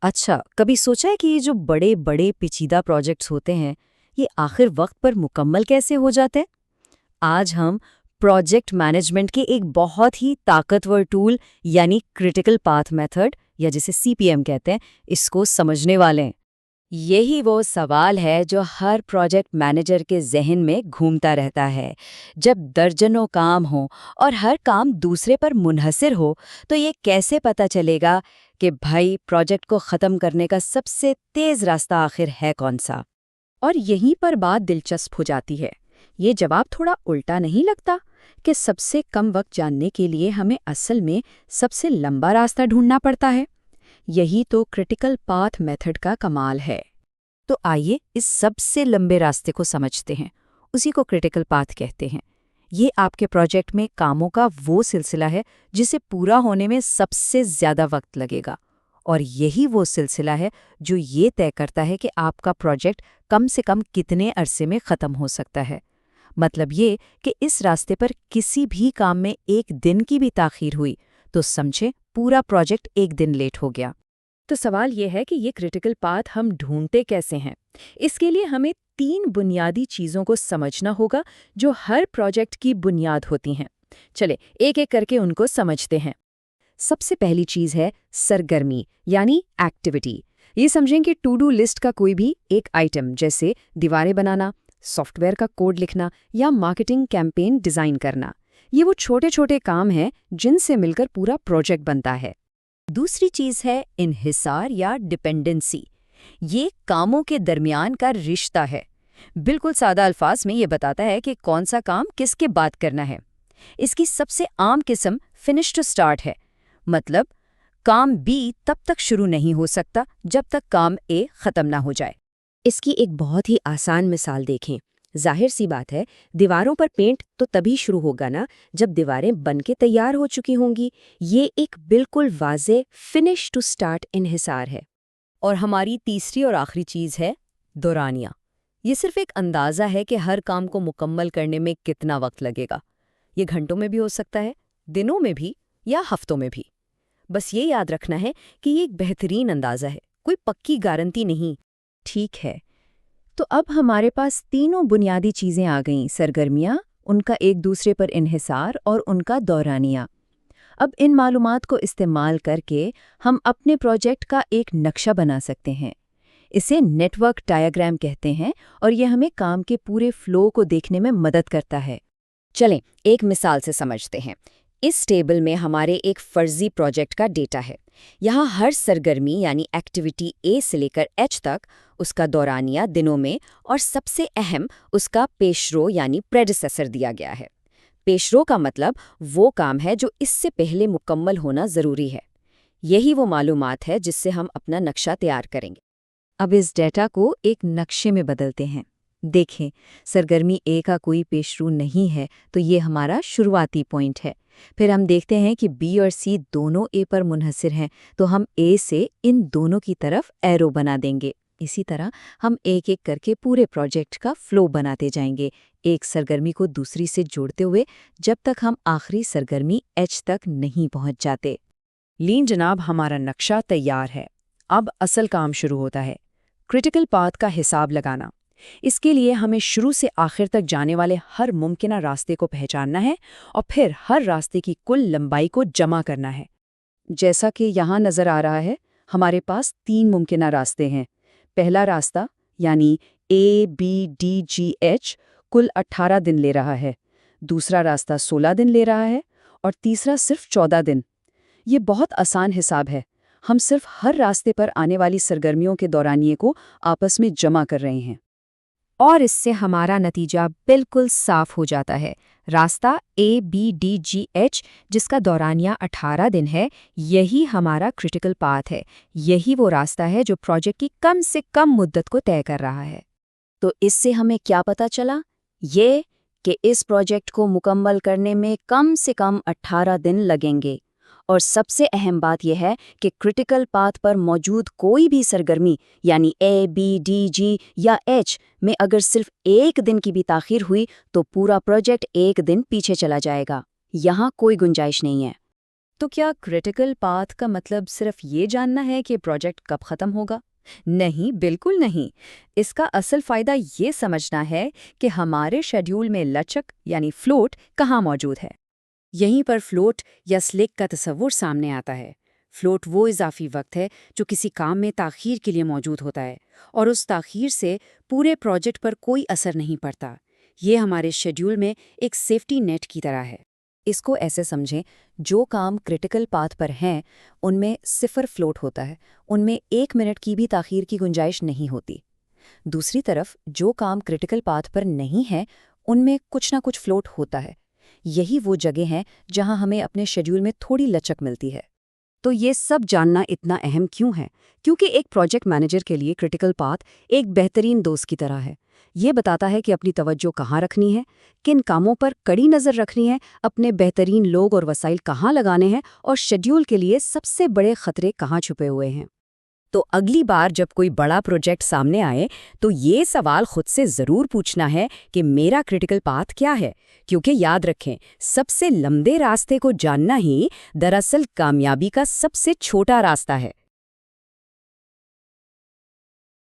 اچھا، کبھی سوچا ہے کہ یہ جو بڑے بڑے پیچیدہ پروجیکٹس ہوتے ہیں، یہ آخر وقت پر مکمل کیسے ہو جاتے ہیں؟ آج ہم پروجیکٹ مینجمنٹ کے ایک بہت ہی طاقتور ٹول یعنی کرٹیکل پاتھ میتھڈ یا جسے CPM کہتے ہیں، اس کو سمجھنے والے ہیں۔ یہی وہ سوال ہے جو ہر پروجیکٹ مینیجر کے ذہن میں گھومتا رہتا ہے۔ جب درجنوں کام ہوں اور ہر کام دوسرے پر منحصر ہو، تو یہ کیسے پتہ چلے گا کہ بھائی پروجیکٹ کو ختم کرنے کا سب سے تیز راستہ آخر ہے کون سا؟ اور یہیں پر بات دلچسپ ہو جاتی ہے۔ یہ جواب تھوڑا الٹا نہیں لگتا کہ سب سے کم وقت جاننے کے لیے ہمیں اصل میں سب سے لمبا راستہ ڈھونڈنا پڑتا ہے؟ یہی تو کرٹیکل پاتھ میتھڈ کا کمال ہے۔ تو آئیے اس سب سے لمبے راستے کو سمجھتے ہیں، اسی کو کرٹیکل پاتھ کہتے ہیں۔ یہ آپ کے پروجیکٹ میں کاموں کا وہ سلسلہ ہے جسے پورا ہونے میں سب سے زیادہ وقت لگے گا، اور یہی وہ سلسلہ ہے جو یہ طے کرتا ہے کہ آپ کا پروجیکٹ کم سے کم کتنے عرصے میں ختم ہو سکتا ہے۔ مطلب یہ کہ اس راستے پر کسی بھی کام میں ایک دن کی بھی تاخیر ہوئی تو سمجھے پورا پروجیکٹ ایک دن لیٹ ہو گیا۔ تو سوال یہ ہے کہ یہ کرٹیکل پاتھ ہم ڈھونڈتے کیسے ہیں؟ اس کے لیے ہمیں 3 بنیادی چیزوں کو سمجھنا ہوگا جو ہر پروجیکٹ کی بنیاد ہوتی ہیں۔ چلے ایک ایک کر کے ان کو سمجھتے ہیں۔ سب سے پہلی چیز ہے سرگرمی یعنی ایکٹیویٹی۔ یہ سمجھیں کہ ٹو ڈو لسٹ کا کوئی بھی ایک آئٹم جیسے دیواریں بنانا، سافٹ ویئر کا کوڈ لکھنا یا مارکیٹنگ کیمپین ڈیزائن کرنا۔ یہ وہ چھوٹے چھوٹے کام ہیں جن سے مل کر پورا پروجیکٹ بنتا ہے۔ دوسری چیز ہے انحصار یا ڈپینڈنسی۔ یہ کاموں کے درمیان کا رشتہ ہے۔ بالکل سادہ الفاظ میں یہ بتاتا ہے کہ کون سا کام کس کے بعد کرنا ہے۔ اس کی سب سے عام قسم فنش ٹو سٹارٹ ہے، مطلب کام B تب تک شروع نہیں ہو سکتا جب تک کام A ختم نہ ہو جائے۔ اس کی ایک بہت ہی آسان مثال دیکھیں۔ ظاہر سی بات ہے، دیواروں پر پینٹ تو تبھی شروع ہوگا نا جب دیواریں بن کے تیار ہو چکی ہوں گی۔ یہ ایک بالکل واضح فنش ٹو سٹارٹ انحصار ہے۔ اور ہماری تیسری اور آخری چیز ہے دورانیہ۔ یہ صرف ایک اندازہ ہے کہ ہر کام کو مکمل کرنے میں کتنا وقت لگے گا۔ یہ گھنٹوں میں بھی ہو سکتا ہے، دنوں میں بھی یا ہفتوں میں بھی۔ بس یہ یاد رکھنا ہے کہ یہ ایک بہترین اندازہ ہے، کوئی پکی گارنٹی نہیں۔ ٹھیک ہے، تو اب ہمارے پاس تینوں بنیادی چیزیں آ گئیں، سرگرمیاں، ان کا ایک دوسرے پر انحصار اور ان کا دورانیہ۔ اب ان معلومات کو استعمال کر کے ہم اپنے پروجیکٹ کا ایک نقشہ بنا سکتے ہیں۔ اسے نیٹ ورک ڈایاگرام کہتے ہیں اور یہ ہمیں کام کے پورے فلو کو دیکھنے میں مدد کرتا ہے۔ چلیں ایک مثال سے سمجھتے ہیں۔ اس ٹیبل میں ہمارے ایک فرضی پروجیکٹ کا ڈیٹا ہے۔ یہاں ہر سرگرمی یعنی ایکٹیویٹی A سے لے کر H تک، اس کا دورانیہ دنوں میں، اور سب سے اہم اس کا پیشرو یعنی پریڈیسیسر دیا گیا ہے۔ پیشرو کا مطلب وہ کام ہے جو اس سے پہلے مکمل ہونا ضروری ہے۔ یہی وہ معلومات ہے جس سے ہم اپنا نقشہ تیار کریں گے۔ اب اس ڈیٹا کو ایک نقشے میں بدلتے ہیں۔ دیکھیں، سرگرمی A کا کوئی پیشرو نہیں ہے تو یہ ہمارا شروعاتی پوائنٹ ہے۔ پھر ہم دیکھتے ہیں کہ B اور C دونوں A پر منحصر ہیں تو ہم A سے ان دونوں کی طرف ایرو بنا دیں گے۔ اسی طرح ہم ایک ایک کر کے پورے پروجیکٹ کا فلو بناتے جائیں گے، ایک سرگرمی کو دوسری سے جوڑتے ہوئے جب تک ہم آخری سرگرمی H تک نہیں پہنچ جاتے۔ لین جناب، ہمارا نقشہ تیار ہے۔ اب اصل کام شروع ہوتا ہے، کرٹیکل پاتھ کا حساب لگانا۔ اس کے لیے ہمیں شروع سے آخر تک جانے والے ہر ممکنہ راستے کو پہچاننا ہے اور پھر ہر راستے کی کل لمبائی کو جمع کرنا ہے۔ جیسا کہ یہاں نظر آ رہا ہے، ہمارے پاس 3 ممکنہ راستے ہیں۔ پہلا راستہ یعنی ABDGH کل 18 دن لے رہا ہے، دوسرا راستہ 16 دن لے رہا ہے اور تیسرا صرف 14 دن۔ یہ بہت آسان حساب ہے، ہم صرف ہر راستے پر آنے والی سرگرمیوں کے دورانیے کو آپس میں جمع کر رہے ہیں۔ اور اس سے ہمارا نتیجہ بالکل صاف ہو جاتا ہے۔ راستہ ABDGH جس کا دورانیہ 18 دن ہے، یہی ہمارا کرٹیکل پاتھ ہے۔ یہی وہ راستہ ہے جو پروجیکٹ کی کم سے کم مدت کو طے کر رہا ہے۔ تو اس سے ہمیں کیا پتہ چلا؟ یہ کہ اس پروجیکٹ کو مکمل کرنے میں کم سے کم 18 دن لگیں گے۔ اور سب سے اہم بات یہ ہے کہ کرٹیکل پاتھ پر موجود کوئی بھی سرگرمی یعنی ABDG یا H میں اگر صرف ایک دن کی بھی تاخیر ہوئی تو پورا پروجیکٹ ایک دن پیچھے چلا جائے گا۔ یہاں کوئی گنجائش نہیں ہے۔ تو کیا کریٹیکل پاتھ کا مطلب صرف یہ جاننا ہے کہ پروجیکٹ کب ختم ہوگا؟ نہیں، بالکل نہیں۔ اس کا اصل فائدہ یہ سمجھنا ہے کہ ہمارے شیڈیول میں لچک یعنی فلوٹ کہاں موجود ہے۔ یہیں پر فلوٹ یا سلیک کا تصور سامنے آتا ہے۔ فلوٹ وہ اضافی وقت ہے جو کسی کام میں تاخیر کے لیے موجود ہوتا ہے اور اس تاخیر سے پورے پروجیکٹ پر کوئی اثر نہیں پڑتا۔ یہ ہمارے شیڈیول میں ایک سیفٹی نیٹ کی طرح ہے۔ اس کو ایسے سمجھیں، جو کام کریٹیکل پاتھ پر ہیں ان میں 0 فلوٹ ہوتا ہے، ان میں 1 منٹ کی بھی تاخیر کی گنجائش نہیں ہوتی۔ دوسری طرف جو کام کریٹیکل پاتھ پر نہیں ہے ان میں کچھ نہ کچھ فلوٹ ہوتا ہے۔ یہی وہ جگہ ہیں جہاں ہمیں اپنے شیڈیول میں تھوڑی لچک ملتی ہے۔ تو یہ سب جاننا اتنا اہم کیوں ہے؟ کیونکہ ایک پروجیکٹ مینیجر کے لیے کریٹیکل پاتھ ایک بہترین دوست کی طرح ہے۔ یہ بتاتا ہے کہ اپنی توجہ کہاں رکھنی ہے، کن کاموں پر کڑی نظر رکھنی ہے، اپنے بہترین لوگ اور وسائل کہاں لگانے ہیں، اور شیڈیول کے لیے سب سے بڑے خطرے کہاں چھپے ہوئے ہیں۔ تو اگلی بار جب کوئی بڑا پروجیکٹ سامنے آئے تو یہ سوال خود سے ضرور پوچھنا ہے کہ میرا کریٹیکل پاتھ کیا ہے، کیونکہ یاد رکھیں سب سے لمبے راستے کو جاننا ہی دراصل کامیابی کا سب سے چھوٹا راستہ ہے۔